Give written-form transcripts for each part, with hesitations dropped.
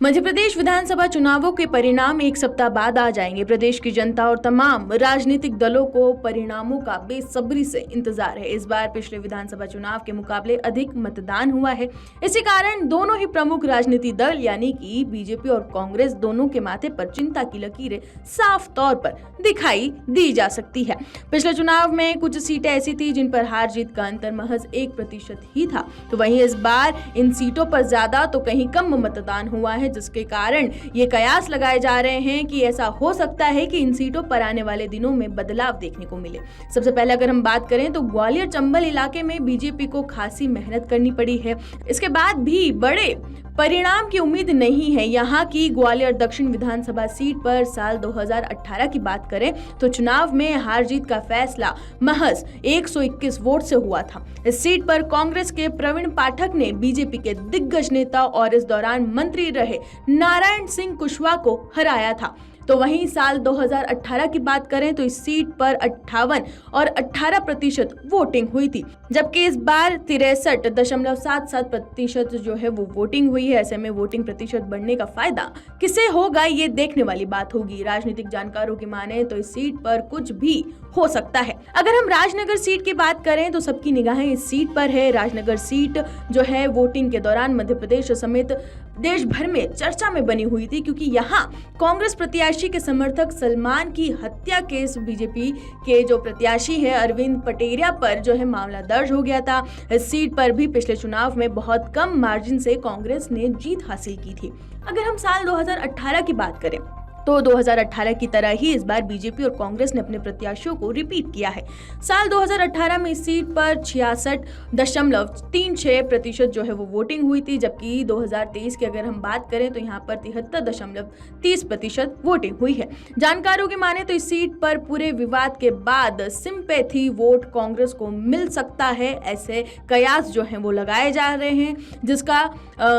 मध्य प्रदेश विधानसभा चुनावों के परिणाम एक सप्ताह बाद आ जाएंगे। प्रदेश की जनता और तमाम राजनीतिक दलों को परिणामों का बेसब्री से इंतजार है। इस बार पिछले विधानसभा चुनाव के मुकाबले अधिक मतदान हुआ है। इसी कारण दोनों ही प्रमुख राजनीतिक दल यानी कि बीजेपी और कांग्रेस दोनों के माथे पर चिंता की लकीरें साफ तौर पर दिखाई दी जा सकती है। पिछले चुनाव में कुछ सीटें ऐसी थी जिन पर हार जीत का अंतर महज 1% ही था, तो वहीं इस बार इन सीटों पर ज्यादा तो कहीं कम मतदान हुआ है, जिसके कारण ये कयास लगाए जा रहे हैं कि ऐसा हो सकता है कि इन सीटों पर आने वाले दिनों में बदलाव देखने को मिले। सबसे पहले अगर हम बात करें तो ग्वालियर चंबल इलाके में बीजेपी को खासी मेहनत करनी पड़ी है। इसके बाद भी बड़े परिणाम की उम्मीद नहीं है। यहाँ की ग्वालियर दक्षिण विधानसभा सीट पर साल 2018 की बात करें तो चुनाव में हार जीत का फैसला महज 121 वोट से हुआ था। इस सीट पर कांग्रेस के प्रवीण पाठक ने बीजेपी के दिग्गज नेता और इस दौरान मंत्री रहे नारायण सिंह कुशवाहा को हराया था। तो वहीं साल 2018 की बात करें तो इस सीट पर 58 और 18% वोटिंग हुई थी, जबकि इस बार 63.77% जो है वो वोटिंग हुई है। ऐसे में वोटिंग प्रतिशत बढ़ने का फायदा किसे होगा, ये देखने वाली बात होगी। राजनीतिक जानकारों की माने तो इस सीट पर कुछ भी हो सकता है। अगर हम राजनगर सीट की बात करें तो सबकी निगाहें इस सीट पर है। राजनगर सीट जो है वोटिंग के दौरान मध्य प्रदेश समेत देश भर में चर्चा में बनी हुई थी, क्योंकि यहाँ कांग्रेस प्रत्याशी के समर्थक सलमान की हत्या केस बीजेपी के जो प्रत्याशी है अरविंद पटेरिया पर जो है मामला दर्ज हो गया था। इस सीट पर भी पिछले चुनाव में बहुत कम मार्जिन से कांग्रेस ने जीत हासिल की थी। अगर हम साल 2018 की बात करें तो 2018 की तरह ही इस बार बीजेपी और कांग्रेस ने अपने प्रत्याशियों को रिपीट किया है। साल 2018 में इस सीट पर 66.36% जो है वो वोटिंग हुई थी, जबकि 2023 की अगर हम बात करें तो यहाँ पर 73.30% वोटिंग हुई है। जानकारों की माने तो इस सीट पर पूरे विवाद के बाद सिंपैथी वोट कांग्रेस को मिल सकता है। ऐसे कयास जो है वो लगाए जा रहे हैं, जिसका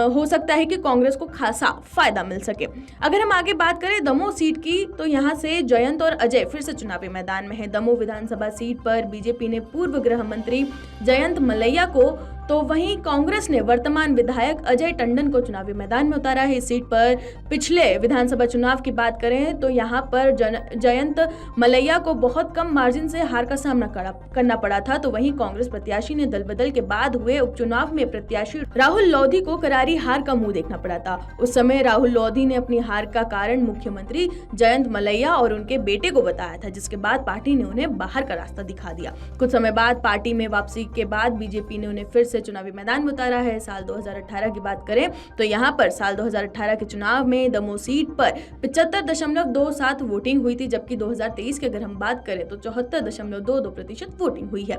हो सकता है कि कांग्रेस को खासा फायदा मिल सके। अगर हम आगे बात करें दमोह सीट की तो यहां से जयंत और अजय फिर से चुनावी मैदान में है। दमोह विधानसभा सीट पर बीजेपी ने पूर्व गृह मंत्री जयंत मलैया को, तो वहीं कांग्रेस ने वर्तमान विधायक अजय टंडन को चुनावी मैदान में उतारा है। इस सीट पर पिछले विधानसभा चुनाव की बात करें तो यहां पर जयंत मलैया को बहुत कम मार्जिन से हार का सामना करना पड़ा था। तो वहीं कांग्रेस प्रत्याशी ने दल बदल के बाद हुए उपचुनाव में प्रत्याशी राहुल लोधी को करारी हार का मुंह देखना पड़ा था। उस समय राहुल लोधी ने अपनी हार का कारण मुख्यमंत्री जयंत मलैया और उनके बेटे को बताया था, जिसके बाद पार्टी ने उन्हें बाहर का रास्ता दिखा दिया। कुछ समय बाद पार्टी में वापसी के बाद बीजेपी ने उन्हें फिर से चुनावी मैदान में उतारा है। साल 2018 की बात करें तो यहां पर साल 2018 के चुनाव में दमोह सीट पर 75.27% वोटिंग हुई थी, जबकि 2023 की अगर हम बात करें तो 74.22% वोटिंग हुई है।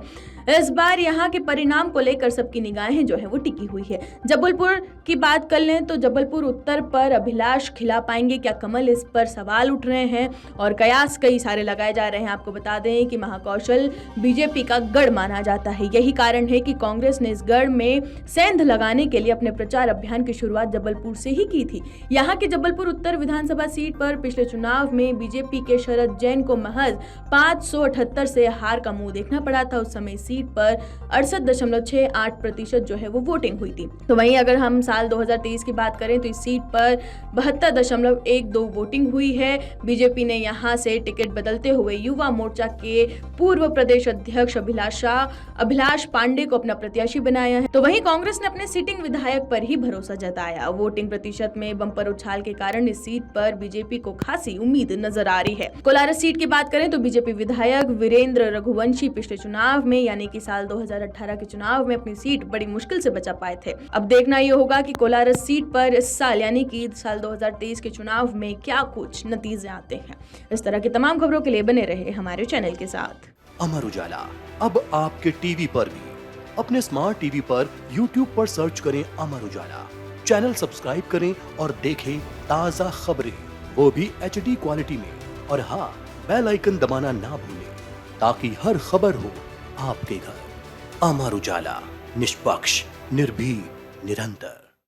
इस बार यहां के परिणाम को लेकर सबकी निगाहें जो है वो टिकी हुई है। जबलपुर की बात कर लें तो जबलपुर उत्तर पर अभिलाष खिला पाएंगे क्या कमल, इस पर सवाल उठ रहे हैं और कयास कई सारे लगाए जा रहे हैं। आपको बता दें कि महाकौशल बीजेपी का गढ़ माना जाता है। यही कारण है कि कांग्रेस ने इस गढ़ में सेंध लगाने के लिए अपने प्रचार अभियान की शुरुआत जबलपुर से ही की थी। यहाँ के जबलपुर उत्तर विधानसभा सीट पर पिछले चुनाव में बीजेपी के शरद जैन को महज 578 से हार का मुंह देखना पड़ा था। उस समय सीट पर 68.68% जो है वो वोटिंग हुई थी। तो वहीं अगर हम साल 2023 की बात करें तो इस सीट पर 72.12 वोटिंग हुई है। बीजेपी ने यहाँ से टिकट बदलते हुए युवा मोर्चा के पूर्व प्रदेश अध्यक्ष अभिलाष पांडे को अपना प्रत्याशी बनाया है। तो वहीं कांग्रेस ने अपने सिटिंग विधायक पर ही भरोसा जताया। वोटिंग प्रतिशत में बम्पर उछाल के कारण इस सीट पर बीजेपी को खासी उम्मीद नजर आ रही है। कोलारस सीट की बात करें तो बीजेपी विधायक वीरेंद्र रघुवंशी पिछले चुनाव में यानी कि साल 2018 के चुनाव में अपनी सीट बड़ी मुश्किल से बचा पाए थे। अब देखना ये होगा कि कोलारस सीट पर इस साल यानी कि साल 2023 के चुनाव में क्या कुछ नतीजे आते हैं। इस तरह की तमाम खबरों के लिए बने रहे हमारे चैनल के साथ। अमर उजाला अब आपके टीवी पर भी। अपने स्मार्ट टीवी पर YouTube पर सर्च करें अमर उजाला, चैनल सब्सक्राइब करें और देखें ताजा खबरें, वो भी HD क्वालिटी में। और हाँ, बेल आइकन दबाना ना भूलें ताकि हर खबर हो आपके घर। अमर उजाला, निष्पक्ष, निर्भीक, निरंतर।